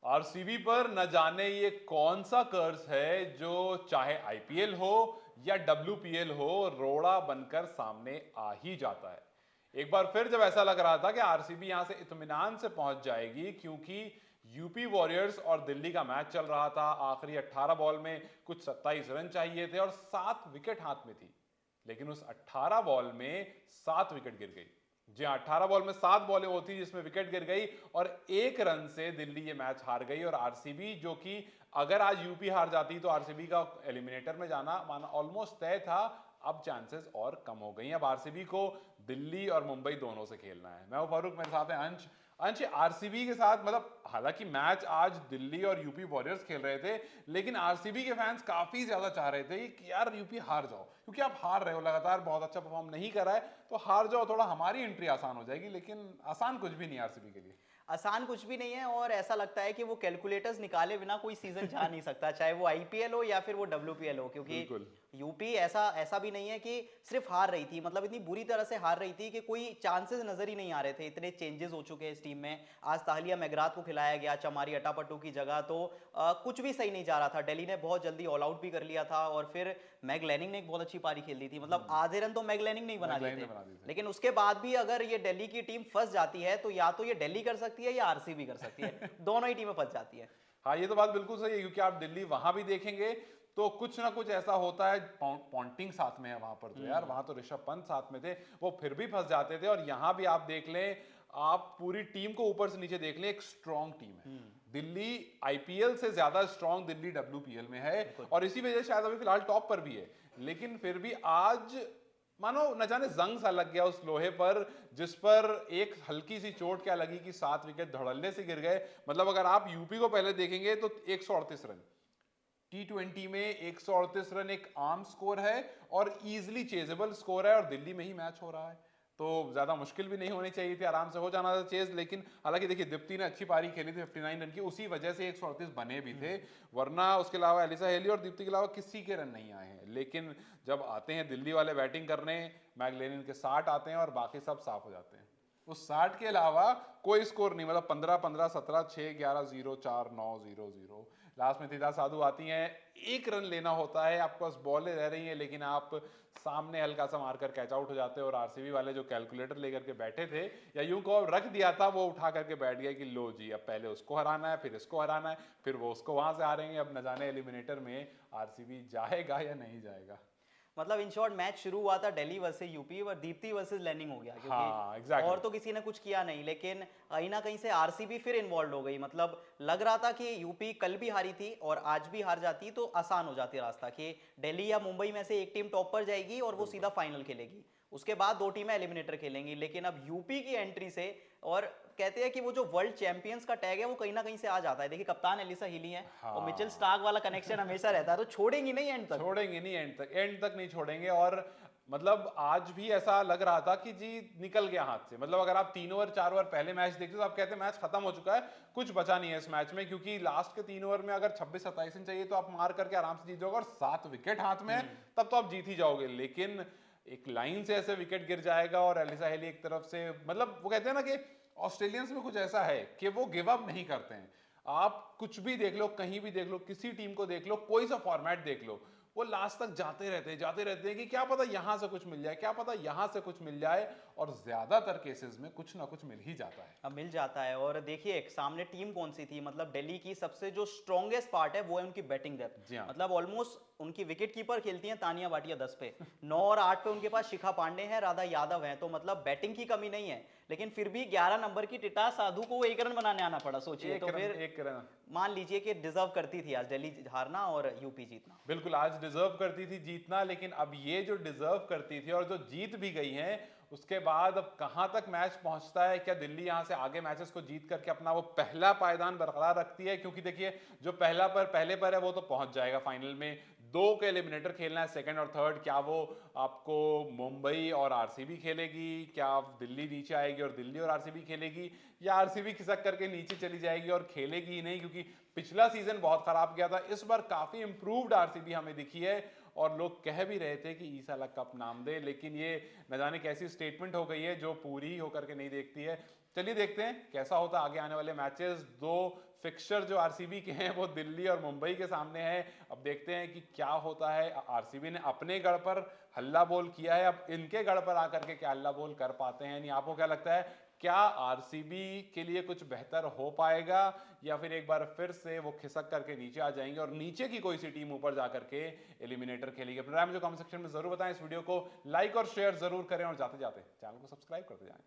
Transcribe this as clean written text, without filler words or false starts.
RCB पर न जाने ये कौन सा कर्ज है जो चाहे आईपीएल हो या डब्ल्यूपीएल हो, रोड़ा बनकर सामने आ ही जाता है। एक बार फिर जब ऐसा लग रहा था कि आरसीबी यहां से इत्मीनान से पहुंच जाएगी, क्योंकि यूपी वॉरियर्स और दिल्ली का मैच चल रहा था। आखिरी 18 बॉल में कुछ 27 रन चाहिए थे और 7 विकेट हाथ में थी, लेकिन उस 18 बॉल में 7 विकेट गिर गई। जी हाँ, 18 बॉल में 7 बॉलें होती जिसमें विकेट गिर गई और 1 रन से दिल्ली ये मैच हार गई। और आरसीबी, जो कि अगर आज यूपी हार जाती तो आरसीबी का एलिमिनेटर में जाना माना ऑलमोस्ट तय था, अब चांसेस और कम हो गई। अब आरसीबी को दिल्ली और मुंबई दोनों से खेलना है। मैं हूं फारूक, मेरे साथ है अंश। अंश, आरसीबी के साथ मतलब हालांकि मैच आज दिल्ली और यूपी वॉरियर्स खेल रहे थे, लेकिन आरसीबी के फैंस काफी ज्यादा चाह रहे थे कि यार यूपी हार जाओ, क्योंकि आप हार रहे हो, लगातार बहुत अच्छा परफॉर्म नहीं कर रहा है, तो हार जाओ, थोड़ा हमारी एंट्री आसान हो जाएगी। लेकिन आसान कुछ भी नहीं आरसीबी के लिए। आसान कुछ भी नहीं है और ऐसा लगता है कि वो कैलकुलेटर्स निकाले बिना कोई सीजन जा नहीं सकता, चाहे वो आईपीएल हो या फिर वो डब्ल्यूपीएल हो, क्योंकि बिल्कुल। यूपी ऐसा ऐसा भी नहीं है कि सिर्फ हार रही थी, मतलब इतनी बुरी तरह से हार रही थी कि कोई चांसेस नजर ही नहीं आ रहे थे। इतने चेंजेस हो चुके हैं इस टीम में। आज ताहलिया मैगराथ को खिलाया गया चमारी अटापट्टू की जगह, तो कुछ भी सही नहीं जा रहा था। दिल्ली ने बहुत जल्दी ऑल आउट भी कर लिया था और फिर मैग लैनिंग ने एक बहुत अच्छी पारी खेल दी थी, मतलब आधे रन तो मैग लैनिंग नहीं बना दिए मैगलाइन ने थे। बना दी थी। लेकिन उसके बाद भी अगर ये दिल्ली की टीम फंस जाती है तो या तो ये दिल्ली कर सकती है या आरसीबी कर सकती है, दोनों ही टीमें फंस जाती है। हाँ, ये तो बात बिल्कुल सही है, क्योंकि आप दिल्ली वहां भी देखेंगे तो कुछ ना कुछ ऐसा होता है। पॉन्टिंग साथ में है वहां पर, तो यार वहां तो ऋषभ पंत साथ में थे, वो फिर भी फंस जाते थे। और यहां भी आप देख लें, आप पूरी टीम को ऊपर से नीचे देख लें, एक स्ट्रॉन्ग टीम है दिल्ली। आईपीएल से ज्यादा स्ट्रॉन्ग दिल्ली डब्ल्यूपीएल में है, बिल्कुल। और इसी वजह से शायद अभी फिलहाल टॉप पर भी है। लेकिन फिर भी आज मानो न जाने जंग सा लग गया उस लोहे पर, जिस पर एक हल्की सी चोट क्या लगी कि 7 विकेट धड़ल्ले से गिर गए। मतलब अगर आप यूपी को पहले देखेंगे तो 138 रन, T20 में 138 रन एक आम स्कोर है और इजीली चेजेबल स्कोर है, और दिल्ली में ही मैच हो रहा है, तो ज्यादा मुश्किल भी नहीं होनी चाहिए थी, आराम से हो जाना था चेज। लेकिन हालांकि देखिए, दीप्ति ने अच्छी पारी खेली थी 59 रन की, उसी वजह से 138 बने भी थे, वरना उसके अलावा एलिसा हेली और दीप्ति के अलावा किसी के रन नहीं आए हैं। लेकिन जब आते हैं दिल्ली वाले बैटिंग करने, मैगलेनिन के 60 आते हैं और बाकी सब साफ हो जाते हैं। उस 60 के अलावा कोई स्कोर नहीं, मतलब 15-15, 17, 6, 11, 0, 4, 9, 0, 0। लास्ट में थीटा साधु आती हैं, 1 रन लेना होता है, आपके पास बॉलें रह रही हैं, लेकिन आप सामने हल्का सा मारकर कैच आउट हो जाते हैं। और आरसीबी वाले जो कैलकुलेटर लेकर के बैठे थे, या यूं को रख दिया था, वो उठा करके बैठ गया कि लो जी, अब पहले उसको हराना है, फिर इसको हराना है, फिर वो उसको वहां से हारेंगे। अब न जाने एलिमिनेटर में आरसीबी जाएगा या नहीं जाएगा। मतलब इन शॉर्ट मैच शुरू हुआ था दिल्ली वर्सेस यूपी और दीप्ति वर्सेस लैनिंग हो गया, क्योंकि हाँ, एग्जैक्टली। और तो किसी ने कुछ किया नहीं, लेकिन कहीं ना कहीं से आरसीबी फिर इन्वॉल्व हो गई। मतलब लग रहा था कि यूपी कल भी हारी थी और आज भी हार जाती तो आसान हो जाती रास्ता, कि दिल्ली या मुंबई में से एक टीम टॉप पर जाएगी और वो सीधा फाइनल खेलेगी, उसके बाद दो टीमें एलिमिनेटर खेलेंगी। लेकिन अब यूपी की एंट्री से, और कहते हैं कि वो जो वर्ल्ड चैंपियंस का टैग है वो कहीं ना कहीं से आ जाता है। देखिए कप्तान एलिसा हिली है और मिचेल हाँ, स्टार्क वाला कनेक्शन हमेशा रहता है, तो छोड़ेंगी नहीं एंड तक। छोड़ेंगे नहीं, एंड तक, एंड तक नहीं छोड़ेंगे। और मतलब आज भी ऐसा लग रहा था कि जी निकल गया हाथ से। मतलब अगर आप 3 ओवर 4 ओवर पहले मैच देखते तो आप कहते हैं मैच खत्म हो चुका है, कुछ बचा नहीं है इस मैच में, क्योंकि लास्ट के 3 ओवर में अगर 26-27 रन चाहिए तो आप मार करके आराम से जीत जाओगे, और 7 विकेट हाथ में है, तब तो आप जीत ही जाओगे। लेकिन एक लाइन से ऐसे विकेट गिर जाएगा, और एलिसा हेली एक तरफ से, मतलब वो कहते हैं ना कि ऑस्ट्रेलियंस में कुछ ऐसा है कि वो गिव अप नहीं करते हैं। आप कुछ भी देख लो, कहीं भी देख लो, किसी टीम को देख लो, कोई सा फॉर्मेट देख लो, वो लास्ट तक जाते रहते हैं कि क्या पता यहां से कुछ मिल जाए, क्या पता यहां से कुछ मिल जाए, और ज्यादातर केसेस में कुछ ना कुछ मिल ही जाता है। अब मिल जाता है। और देखिए सामने टीम कौन सी थी, मतलब दिल्ली की सबसे जो स्ट्रॉन्गेस्ट पार्ट है वो है उनकी बैटिंग डेप्थ। जी हाँ। मतलब ऑलमोस्ट उनकी विकेट कीपर खेलती हैं तानिया भाटिया 10 पे, 9 और 8 पे उनके पास शिखा पांडे हैं, राधा यादव हैं, तो मतलब बैटिंग की कमी नहीं है। लेकिन फिर भी 11 नंबर की टिटा साधु को वो 1 रन बनाने आना पड़ा, सोचिए। एक तो रन, फिर एक रन। मान लीजिए कि डिजर्व करती थी आज दिल्ली हारना और यूपी जीतना। बिल्कुल, आज डिजर्व करती थी जीतना, लेकिन अब ये जो डिजर्व करती थी और जो जीत भी गई हैं, उसके बाद अब कहां तक मैच पहुंचता है, क्या दिल्ली यहां से आगे मैचेस को जीत करके अपना वो पहला पायदान बरकरार रखती है? क्योंकि देखिए, जो पहले पर है वो तो पहुंच जाएगा फाइनल में। दो के एलिमिनेटर खेलना है, सेकंड और थर्ड। क्या वो आपको मुंबई और आरसीबी खेलेगी, क्या दिल्ली नीचे आएगी और दिल्ली और आरसीबी खेलेगी, या आरसीबी खिसक करके नीचे चली जाएगी और खेलेगी ही नहीं? क्योंकि पिछला सीजन बहुत खराब गया था, इस बार काफी इंप्रूव्ड आरसीबी हमें दिखी है, और लोग कह भी रहे थे कि ई साला कप नाम दे। लेकिन ये न जाने कैसी स्टेटमेंट हो गई है जो पूरी होकर के नहीं देखती है। चलिए देखते हैं कैसा होता है आगे आने वाले मैचेस। दो फिक्सचर जो आरसीबी के हैं वो दिल्ली और मुंबई के सामने है। अब देखते हैं कि क्या होता है। आरसीबी ने अपने गढ़ पर हल्ला बोल किया है, अब इनके गढ़ पर आकर के क्या हल्ला बोल कर पाते हैं। नहीं, आपको क्या लगता है, क्या आरसीबी के लिए कुछ बेहतर हो पाएगा या फिर एक बार फिर से वो खिसक करके नीचे आ जाएंगे और नीचे की कोई सी टीम ऊपर जाकर के एलिमिनेटर खेलेगी? अपनी राय मुझे कमेंट सेक्शन में जरूर बताएं। इस वीडियो को लाइक और शेयर जरूर करें और जाते जाते चैनल को सब्सक्राइब करते जाएं।